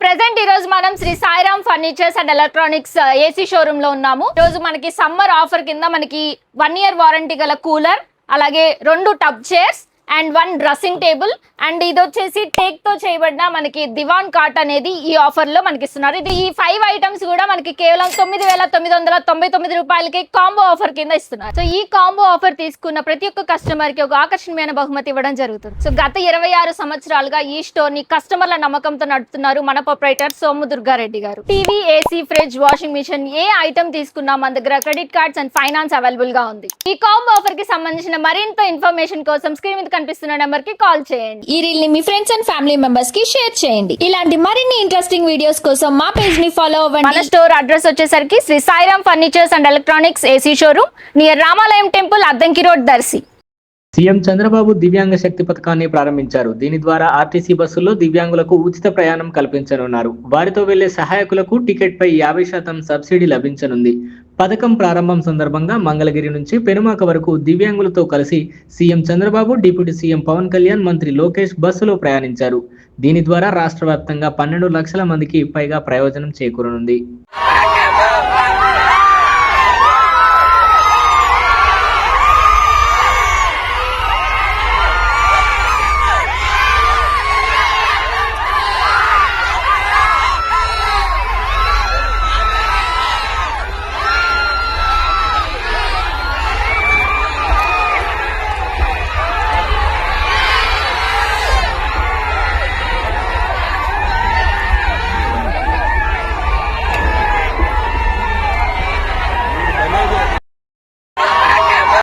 Present ఈ రోజు మనం Shri Sairam furnitures and electronics AC showroom లో ఉన్నాము. ఈ రోజు మనకి సమ్మర్ ఆఫర్ కింద మనకి 1 year వారంటీ గల కూలర్, అలాగే 2 tub chairs and 1 dressing table and ఇది వచ్చేసి టేక్ తో చేయబడిన మనకి దివాన్ కాట్ అనేది ఈ ఆఫర్ లో మనకి ఇస్తున్నారు. ఇది ఈ 5 ఐటమ్స్ కూడా మనకి కేవలం 9,999 రూపాయలకి కాంబో ఆఫర్ కింద ఇస్తున్నారు. సో ఈ కాంబో ఆఫర్ తీసుకున్న ప్రతి ఒక్క కస్టమర్ కి ఒక ఆకర్షణీయమైన బహుమతి ఇవ్వడం జరుగుతుంది. సో గత 26 సంవత్సరాలుగా ఈ స్టోర్ ని కస్టమర్ల నమ్మకంతో నడుపుతున్నారు మన ప్రొప్రైటర్ సోము దుర్గారెడ్డి గారు. TV, AC, fridge, washing machine ఏ ఐటమ్ తీసుకున్నా మన దగ్గర credit cards and finance available గా ఉంది. ఈ కాంబో ఆఫర్ కి సంబంధించిన మరింత ఇన్ఫర్మేషన్ కోసం స్క్రీన్ మీద కనిపిస్తున్న నెంబర్ కి కాల్ చేయండి. ఈ రీల్ ని మీ ఫ్రెండ్స్ అండ్ ఫ్యామిలీ మెంబర్స్ కి షేర్ చేయండి. ఇలాంటి మరిన్ని ఇంట్రెస్టింగ్ వీడియోస్ కోసం మా పేజ్ ని ఫాలో అవ్వండి. మన స్టోర్ అడ్రస్ వచ్చేసరికి Sri Sairam furnitures and electronics AC showroom near Ramalayam temple, Addanki road, Darsi. CM Chandrababu Divyanga Shakti పథకాన్ని ప్రారంభించారు. దీని ద్వారా ఆర్టీసీ బస్సుల్లో దివ్యాంగులకు ఉచిత ప్రయాణం కల్పించనున్నారు. వారితో వెళ్లే సహాయకులకు టికెట్ పై 50% సబ్సిడీ లభించనుంది. పథకం ప్రారంభం సందర్భంగా మంగళగిరి నుంచి పెనుమాక వరకు దివ్యాంగులతో కలిసి CM Chandrababu, deputy CM Pawan Kalyan, మంత్రి లోకేష్ బస్సులో ప్రయాణించారు. దీని ద్వారా రాష్ట్ర వ్యాప్తంగా 12 లక్షల మందికి పైగా ప్రయోజనం చేకూరనుంది.